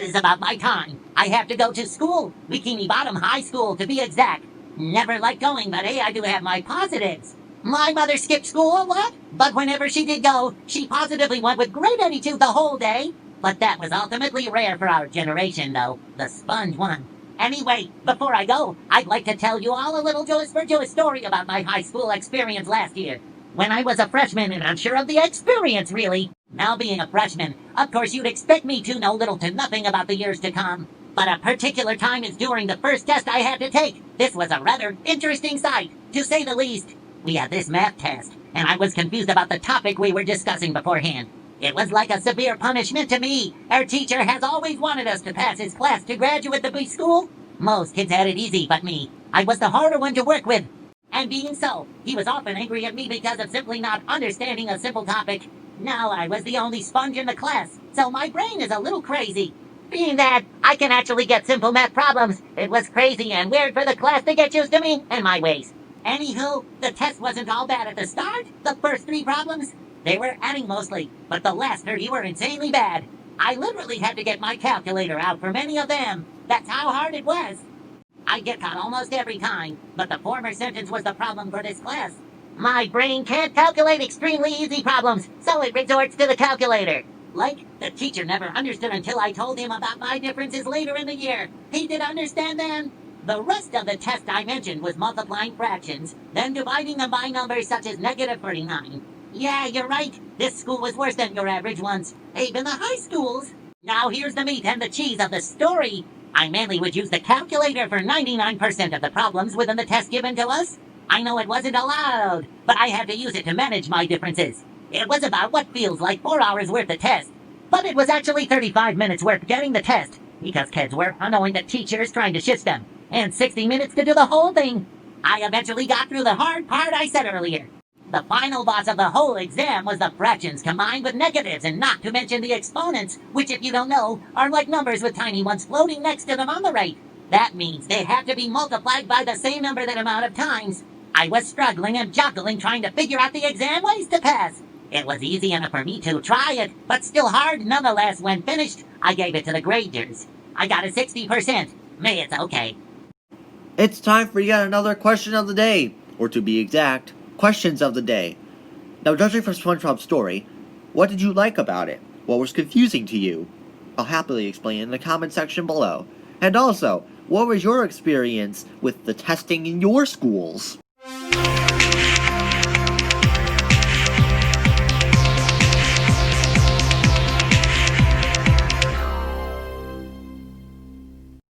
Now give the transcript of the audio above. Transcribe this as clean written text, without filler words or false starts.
is about my time. I have to go to school, Bikini Bottom High School to be exact. Never liked going, but hey, I do have my positives. My mother skipped school a lot, but whenever she did go, she positively went with great attitude the whole day. But that was ultimately rare for our generation, though. The sponge one. Anyway, before I go, I'd like to tell you all a little Joyce for Joyce story about my high school experience last year. When I was a freshman and unsure of the experience, really. Now being a freshman, of course you'd expect me to know little to nothing about the years to come. But a particular time is during the first test I had to take. This was a rather interesting sight, to say the least. We had this math test, and I was confused about the topic we were discussing beforehand. It was like a severe punishment to me. Our teacher has always wanted us to pass his class to graduate the big school. Most kids had it easy but me. I was the harder one to work with. And being so, he was often angry at me because of simply not understanding a simple topic. Now I was the only sponge in the class, so my brain is a little crazy. Being that I can actually get simple math problems, it was crazy and weird for the class to get used to me and my ways. Anywho, the test wasn't all bad at the start. The first 3 problems, they were adding mostly, but the last 30 were insanely bad. I literally had to get my calculator out for many of them. That's how hard it was. I get caught almost every time, but the former sentence was the problem for this class. My brain can't calculate extremely easy problems, so it resorts to the calculator. Like, the teacher never understood until I told him about my differences later in the year. He did understand then. The rest of the test I mentioned was multiplying fractions, then dividing them by numbers such as -39. Yeah, you're right. This school was worse than your average ones, even the high schools. Now here's the meat and the cheese of the story. I mainly would use the calculator for 99% of the problems within the test given to us. I know it wasn't allowed, but I had to use it to manage my differences. It was about what feels like 4 hours worth of test, but it was actually 35 minutes worth getting the test, because kids were annoying the teachers trying to shift them, and 60 minutes to do the whole thing. I eventually got through the hard part I said earlier. The final boss of the whole exam was the fractions combined with negatives, and not to mention the exponents, which if you don't know, are like numbers with tiny ones floating next to them on the right. That means they have to be multiplied by the same number that amount of times. I was struggling and juggling trying to figure out the exam ways to pass. It was easy enough for me to try it, but still hard nonetheless. When finished, I gave it to the graders. I got a 60%. May it's okay. It's time for yet another question of the day, or to be exact, questions of the day. Now, judging from SpongeBob's story, what did you like about it? What was confusing to you? I'll happily explain in the comment section below. And also, what was your experience with the testing in your schools?